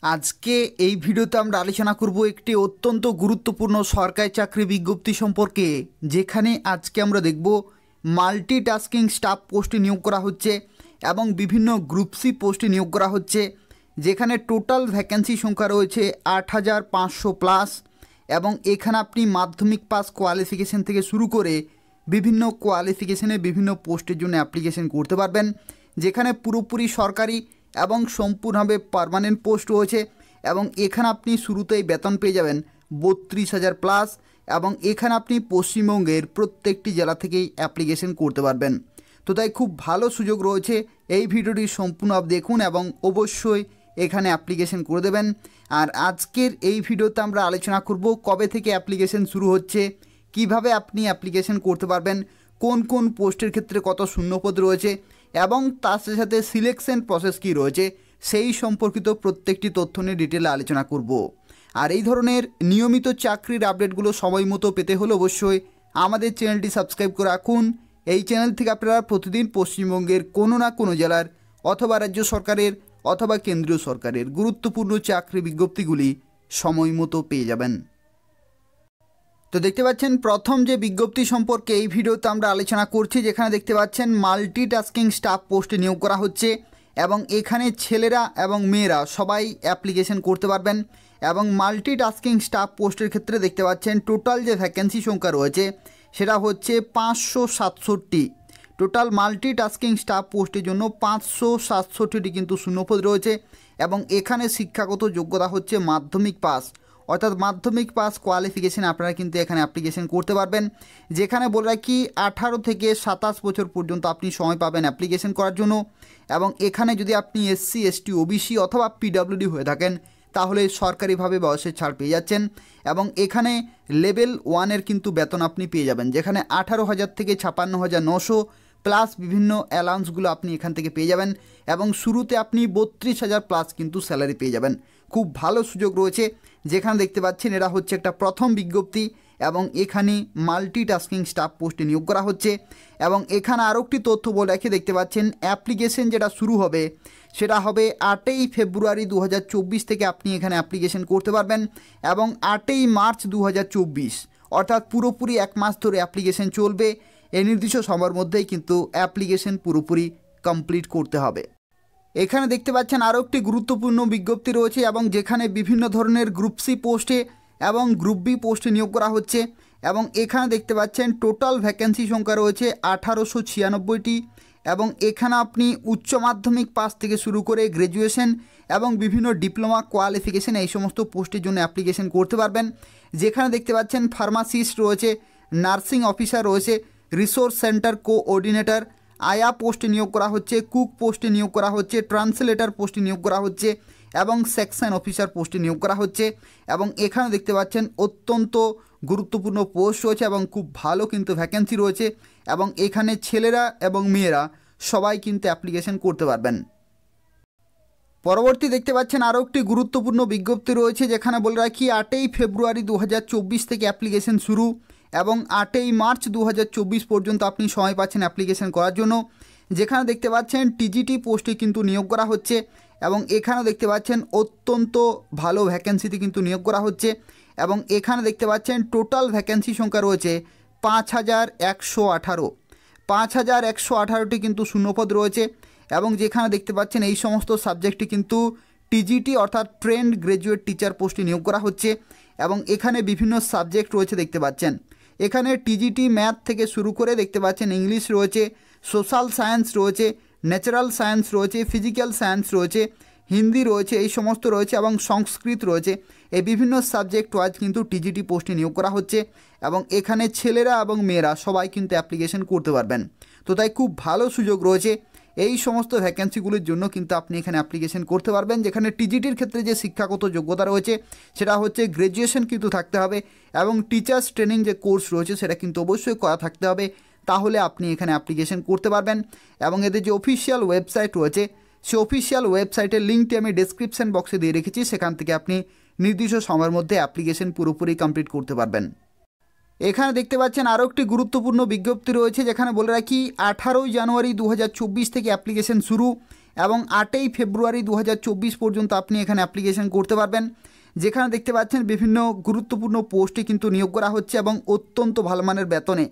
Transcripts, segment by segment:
আজকে এই ভিডিওতে আমরা আলোচনা করব একটি অত্যন্ত গুরুত্বপূর্ণ সরকারি চাকরি বিজ্ঞপ্তি সম্পর্কে, যেখানে আজকে আমরা দেখব মাল্টিটাস্কিং স্টাফ পোস্টে নিয়োগ করা হচ্ছে এবং বিভিন্ন গ্রুপ সি পোস্টে নিয়োগ করা হচ্ছে, যেখানে টোটাল ভ্যাকেন্সি সংখ্যা রয়েছে ৮৫০০ প্লাস। এবং এখানে আপনি মাধ্যমিক পাস কোয়ালিফিকেশন থেকে শুরু করে বিভিন্ন কোয়ালিফিকেশনে বিভিন্ন পোস্টের জন্য অ্যাপ্লিকেশন করতে পারবেন, যেখানে পুরোপুরি সরকারি এবং সম্পূর্ণভাবে পার্মানেন্ট পোস্ট রয়েছে। এবং এখানে আপনি শুরুতেই বেতন পেয়ে যাবেন ৩২,০০০ প্লাস। এবং এখানে আপনি পশ্চিমবঙ্গের প্রত্যেকটি জেলা থেকেই অ্যাপ্লিকেশন করতে পারবেন। তো তাই খুব ভালো সুযোগ রয়েছে, এই ভিডিওটি সম্পূর্ণ দেখুন এবং অবশ্যই এখানে অ্যাপ্লিকেশন করে দেবেন। আর আজকের এই ভিডিওতে আমরা আলোচনা করব কবে থেকে অ্যাপ্লিকেশন শুরু হচ্ছে, কিভাবে আপনি অ্যাপ্লিকেশন করতে পারবেন, কোন কোন পোস্টের ক্ষেত্রে কত শূন্যপদ রয়েছে এবং তার সাথে সিলেকশন প্রসেস কী রয়েছে, সেই সম্পর্কিত প্রত্যেকটি তথ্য নিয়ে ডিটেলে আলোচনা করব। আর এই ধরনের নিয়মিত চাকরির আপডেটগুলো সময় মতো পেতে হলে অবশ্যই আমাদের চ্যানেলটি সাবস্ক্রাইব করে রাখুন। এই চ্যানেল থেকে আপনারা প্রতিদিন পশ্চিমবঙ্গের কোনো না কোনো জেলার অথবা রাজ্য সরকারের অথবা কেন্দ্রীয় সরকারের গুরুত্বপূর্ণ চাকরি বিজ্ঞপ্তিগুলি সময় মতো পেয়ে যাবেন। তো দেখতে পাচ্ছেন প্রথম যে বিজ্ঞপ্তি সম্পর্কে এই ভিডিওতে আমরা আলোচনা করছি, যেখানে দেখতে পাচ্ছেন মাল্টিটাস্কিং স্টাফ পোস্টে নিয়োগ করা হচ্ছে এবং এখানে ছেলেরা এবং মেয়েরা সবাই অ্যাপ্লিকেশন করতে পারবেন। এবং মাল্টিটাস্কিং স্টাফ পোস্টের ক্ষেত্রে দেখতে পাচ্ছেন টোটাল যে ভ্যাকেন্সি সংখ্যা রয়েছে সেটা হচ্ছে ৫৬৭। টোটাল মাল্টিটাস্কিং স্টাফ পোস্টের জন্য ৫৬৭টি কিন্তু শূন্যপদ রয়েছে। এবং এখানে শিক্ষাগত যোগ্যতা হচ্ছে মাধ্যমিক পাস, অর্থাৎ মাধ্যমিক পাস কোয়ালিফিকেশান আপনারা কিন্তু এখানে অ্যাপ্লিকেশন করতে পারবেন। যেখানে বলে রাখি 18 থেকে 27 বছর পর্যন্ত আপনি সময় পাবেন অ্যাপ্লিকেশন করার জন্য। এবং এখানে যদি আপনি এসসি, এসটি, ওবিসি অথবা পিডব্লিউডি হয়ে থাকেন তাহলে সরকারিভাবে বয়সের ছাড় পেয়ে যাচ্ছেন। এবং এখানে লেভেল 1-এর কিন্তু বেতন আপনি পেয়ে যাবেন, যেখানে 18,000 থেকে 56,900 প্লাস বিভিন্ন অ্যালাউন্সগুলো আপনি এখান থেকে পেয়ে যাবেন। এবং শুরুতে আপনি 32,000 প্লাস কিন্তু স্যালারি পেয়ে যাবেন। খুব ভালো সুযোগ রয়েছে। যেখানে দেখতে পাচ্ছেন এরা হচ্ছে একটা প্রথম বিজ্ঞপ্তি এবং এখানে মাল্টিটাস্কিং স্টাফ পোস্টে নিয়োগ করা হচ্ছে। এবং এখানে আরও একটি তথ্য বলে রাখি, দেখতে পাচ্ছেন অ্যাপ্লিকেশন যেটা শুরু হবে সেটা হবে 8ই ফেব্রুয়ারি 2024 থেকে আপনি এখানে অ্যাপ্লিকেশন করতে পারবেন। এবং 8ই মার্চ 2024, অর্থাৎ পুরোপুরি 1 মাস ধরে অ্যাপ্লিকেশন চলবে। এই নির্দিষ্ট সময়ের মধ্যেই কিন্তু অ্যাপ্লিকেশন পুরোপুরি কমপ্লিট করতে হবে। এখানে দেখতে পাচ্ছেন আরও একটি গুরুত্বপূর্ণ বিজ্ঞপ্তি রয়েছে এবং যেখানে বিভিন্ন ধরনের গ্রুপ সি পোস্টে এবং গ্রুপ বি পোস্টে নিয়োগ করা হচ্ছে। এবং এখানে দেখতে পাচ্ছেন টোটাল ভ্যাকেন্সি সংখ্যা রয়েছে 1896টি। এবং এখানে আপনি উচ্চ মাধ্যমিক পাস থেকে শুরু করে গ্র্যাজুয়েশন এবং বিভিন্ন ডিপ্লোমা কোয়ালিফিকেশন এই সমস্ত পোস্টের জন্য অ্যাপ্লিকেশন করতে পারবেন। যেখানে দেখতে পাচ্ছেন ফার্মাসিস্ট রয়েছে, নার্সিং অফিসার রয়েছে, রিসোর্স সেন্টার কোঅর্ডিনেটর, আয়া পোস্টে নিয়োগ করা হচ্ছে, কুক পোস্টে নিয়োগ করা হচ্ছে, ট্রান্সলেটর পোস্টে নিয়োগ করা হচ্ছে এবং সেকশন অফিসার পোস্টে নিয়োগ করা হচ্ছে। এবং এখানে দেখতে পাচ্ছেন অত্যন্ত গুরুত্বপূর্ণ পোস্ট রয়েছে এবং খুব ভালো কিন্তু ভ্যাকেন্সি রয়েছে। এবং এখানে ছেলেরা এবং মেয়েরা সবাই কিন্তু অ্যাপ্লিকেশন করতে পারবেন। পরবর্তী দেখতে পাচ্ছেন আরও একটি গুরুত্বপূর্ণ বিজ্ঞপ্তি রয়েছে, যেখানে বলে রাখি 8ই ফেব্রুয়ারি 2024 থেকে অ্যাপ্লিকেশন শুরু এবং 8ই মার্চ 2024 পর্যন্ত আপনি সময় পাচ্ছেন অ্যাপ্লিকেশন করার জন্য। যেখানে দেখতে পাচ্ছেন টিজিটি পোস্টে কিন্তু নিয়োগ করা হচ্ছে এবং এখানে দেখতে পাচ্ছেন অত্যন্ত ভালো ভ্যাকেন্সিতে কিন্তু নিয়োগ করা হচ্ছে। এবং এখানে দেখতে পাচ্ছেন টোটাল ভ্যাকেন্সি সংখ্যা রয়েছে 5,118। 5,118টি কিন্তু শূন্যপদ রয়েছে। এবং যেখানে দেখতে পাচ্ছেন এই সমস্ত সাবজেক্টটি কিন্তু টিজিটি অর্থাৎ ট্রেন্ড গ্র্যাজুয়েট টিচার পোস্টে নিয়োগ করা হচ্ছে। এবং এখানে বিভিন্ন সাবজেক্ট রয়েছে দেখতে পাচ্ছেন। এখানে টিজিটি ম্যাথ থেকে শুরু করে দেখতে পাচ্ছেন ইংলিশ রয়েছে, সোশ্যাল সায়েন্স রয়েছে, ন্যাচারাল সায়েন্স রয়েছে, ফিজিক্যাল সায়েন্স রয়েছে, হিন্দি রয়েছে, এই সমস্ত রয়েছে এবং সংস্কৃত রয়েছে। এই বিভিন্ন সাবজেক্ট ওয়াইজ কিন্তু টিজিটি পোস্টে নিয়োগ করা হচ্ছে। এবং এখানে ছেলেরা এবং মেয়েরা সবাই কিন্তু অ্যাপ্লিকেশন করতে পারবেন। তো তাই খুব ভালো সুযোগ রয়েছে। এই সমস্ত ভ্যাকেন্সিগুলির জন্য কিন্তু আপনি এখানে অ্যাপ্লিকেশন করতে পারবেন। যেখানে টিজিটির ক্ষেত্রে যে শিক্ষাগত যোগ্যতা রয়েছে সেটা হচ্ছে গ্র্যাজুয়েশন কিন্তু থাকতে হবে এবং টিচার্স ট্রেনিং যে কোর্স রয়েছে সেটা কিন্তু অবশ্যই করা থাকতে হবে, তাহলে আপনি এখানে অ্যাপ্লিকেশন করতে পারবেন। এবং এদের যে অফিসিয়াল ওয়েবসাইট রয়েছে সেই অফিসিয়াল ওয়েবসাইটের লিঙ্কটি আমি ডেসক্রিপশন বক্সে দিয়ে রেখেছি, সেখান থেকে আপনি নির্দিষ্ট সময়ের মধ্যে অ্যাপ্লিকেশন পুরোপুরি কমপ্লিট করতে পারবেন। এখানে দেখতে পাচ্ছেন আরও একটি গুরুত্বপূর্ণ বিজ্ঞপ্তি রয়েছে, যেখানে বলে রাখি 18ই জানুয়ারি 2024 থেকে অ্যাপ্লিকেশন শুরু এবং 8ই ফেব্রুয়ারি 2024 পর্যন্ত আপনি এখানে অ্যাপ্লিকেশন করতে পারবেন। যেখানে দেখতে পাচ্ছেন বিভিন্ন গুরুত্বপূর্ণ পোস্টে কিন্তু নিয়োগ করা হচ্ছে এবং অত্যন্ত ভালো মানের বেতনে।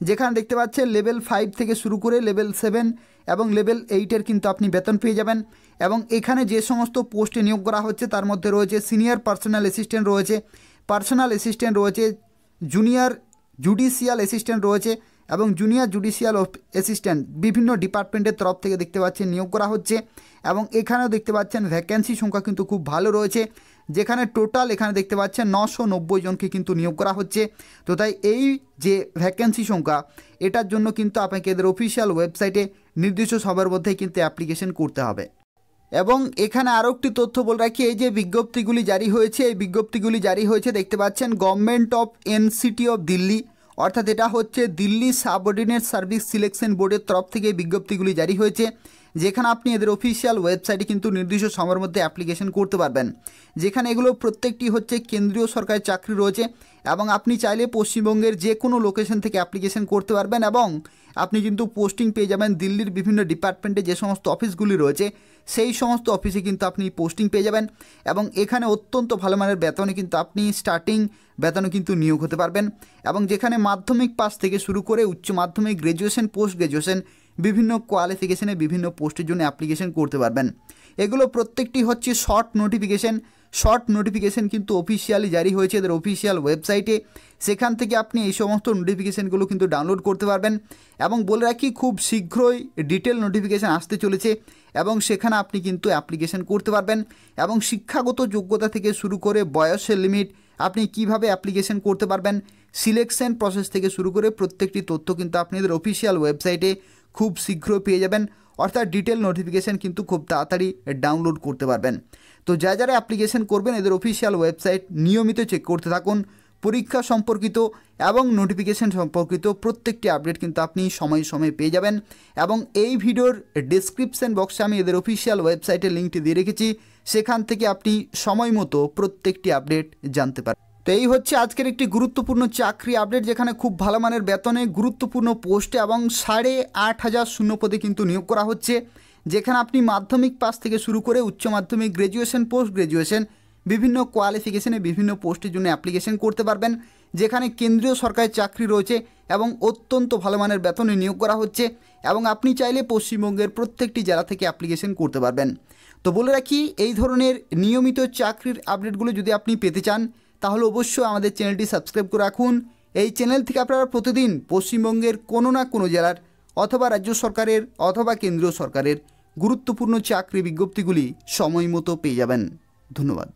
যেখানে দেখতে পাচ্ছেন লেভেল 5 থেকে শুরু করে লেভেল 7 এবং লেভেল 8-এর কিন্তু আপনি বেতন পেয়ে যাবেন। এবং এখানে যে সমস্ত পোস্টে নিয়োগ করা হচ্ছে তার মধ্যে রয়েছে সিনিয়র পার্সোনাল অ্যাসিস্ট্যান্ট রয়েছে, পার্সোনাল অ্যাসিস্ট্যান্ট রয়েছে, জুনিয়র জুডিশিয়াল অ্যাসিস্ট্যান্ট রয়েছে এবং জুনিয়র জুডিশিয়াল অ্যাসিস্ট্যান্ট বিভিন্ন ডিপার্টমেন্টের তরফ থেকে দেখতে পাচ্ছেন নিয়োগ করা হচ্ছে। এবং এখানেও দেখতে পাচ্ছেন ভ্যাকেন্সি সংখ্যা কিন্তু খুব ভালো রয়েছে, যেখানে টোটাল এখানে দেখতে পাচ্ছেন 990 জনকে কিন্তু নিয়োগ করা হচ্ছে। তো তাই এই যে ভ্যাকেন্সি সংখ্যা এটার জন্য কিন্তু আপনাকে এদের অফিসিয়াল ওয়েবসাইটে নির্দিষ্ট সময়ের মধ্যেই কিন্তু অ্যাপ্লিকেশন করতে হবে। এবং এখানে আরও একটি তথ্য বলে রাখি, এই যে বিজ্ঞপ্তিগুলি জারি হয়েছে, এই বিজ্ঞপ্তিগুলি জারি হয়েছে দেখতে পাচ্ছেন government of NCT of Delhi, অর্থাৎ এটা হচ্ছে দিল্লি সাবঅর্ডিনেট সার্ভিস সিলেকশন বোর্ডের তরফ থেকে এই বিজ্ঞপ্তিগুলি জারি হয়েছে। যেখানে আপনি এদের অফিসিয়াল ওয়েবসাইটে কিন্তু নির্দিষ্ট সময়ের মধ্যে অ্যাপ্লিকেশন করতে পারবেন। যেখানে এগুলো প্রত্যেকটি হচ্ছে কেন্দ্রীয় সরকারি চাকরি রয়েছে এবং আপনি চাইলে পশ্চিমবঙ্গের যে কোনো লোকেশন থেকে অ্যাপ্লিকেশন করতে পারবেন এবং আপনি কিন্তু পোস্টিং পেয়ে যাবেন দিল্লির বিভিন্ন ডিপার্টমেন্টে যে সমস্ত অফিসগুলি রয়েছে সেই সমস্ত অফিসে কিন্তু আপনি পোস্টিং পেয়ে যাবেন। এবং এখানে অত্যন্ত ভালো মানের বেতনে কিন্তু আপনি স্টার্টিং বেতনে কিন্তু নিয়োগ হতে পারবেন। এবং যেখানে মাধ্যমিক পাস থেকে শুরু করে উচ্চ মাধ্যমিক, গ্র্যাজুয়েশন, পোস্ট গ্র্যাজুয়েশন বিভিন্ন কোয়ালিফিকেশনে বিভিন্ন পোস্টের জন্য অ্যাপ্লিকেশন করতে পারবেন। এগুলো প্রত্যেকটি হচ্ছে শর্ট নোটিফিকেশন কিন্তু অফিসিয়ালি জারি হয়েছে এদের অফিসিয়াল ওয়েবসাইটে। সেখান থেকে আপনি এই সমস্ত নোটিফিকেশানগুলো কিন্তু ডাউনলোড করতে পারবেন। এবং বলে রাখি খুব শীঘ্রই ডিটেল নোটিফিকেশান আসতে চলেছে এবং সেখানে আপনি কিন্তু অ্যাপ্লিকেশন করতে পারবেন। এবং শিক্ষাগত যোগ্যতা থেকে শুরু করে বয়সের লিমিট, আপনি কিভাবে অ্যাপ্লিকেশন করতে পারবেন, সিলেকশন প্রসেস থেকে শুরু করে প্রত্যেকটি তথ্য কিন্তু আপনি এদের অফিসিয়াল ওয়েবসাইটে খুব শীঘ্র পেয়ে যাবেন। অর্থাৎ ডিটেল নোটিফিকেশান কিন্তু খুব তাড়াতাড়ি ডাউনলোড করতে পারবেন। তো যারা অ্যাপ্লিকেশন করবেন এদের অফিসিয়াল ওয়েবসাইট নিয়মিত চেক করতে থাকুন। পরীক্ষা সম্পর্কিত এবং নোটিফিকেশান সম্পর্কিত প্রত্যেকটি আপডেট কিন্তু আপনি সময়ে সময়ে পেয়ে যাবেন। এবং এই ভিডিওর ডেসক্রিপশন বক্সে আমি এদের অফিসিয়াল ওয়েবসাইটের লিঙ্কটি দিয়ে রেখেছি, সেখান থেকে আপনি সময় মতো প্রত্যেকটি আপডেট জানতে পারেন। তো এই হচ্ছে আজকের একটি গুরুত্বপূর্ণ চাকরি আপডেট, যেখানে খুব ভালো মানের বেতনে গুরুত্বপূর্ণ পোস্টে এবং 8,500 শূন্যপদে কিন্তু নিয়োগ করা হচ্ছে। যেখানে আপনি মাধ্যমিক পাস থেকে শুরু করে উচ্চ মাধ্যমিক, গ্র্যাজুয়েশন, পোস্ট গ্র্যাজুয়েশন বিভিন্ন কোয়ালিফিকেশনে বিভিন্ন পোস্টের জন্য অ্যাপ্লিকেশন করতে পারবেন। যেখানে কেন্দ্রীয় সরকারি চাকরি রয়েছে এবং অত্যন্ত ভালো মানের বেতনে নিয়োগ করা হচ্ছে এবং আপনি চাইলে পশ্চিমবঙ্গের প্রত্যেকটি জেলা থেকে অ্যাপ্লিকেশন করতে পারবেন। তো বলে রাখি, এই ধরনের নিয়মিত চাকরির আপডেটগুলো যদি আপনি পেতে চান তাহলে অবশ্যই আমাদের চ্যানেলটি সাবস্ক্রাইব করে রাখুন। এই চ্যানেল থেকে আপনারা প্রতিদিন পশ্চিমবঙ্গের কোনো না কোনো জেলার অথবা রাজ্য সরকারের অথবা কেন্দ্রীয় সরকারের গুরুত্বপূর্ণ চাকরি বিজ্ঞপ্তিগুলি সময় মতো পেয়ে যাবেন। ধন্যবাদ।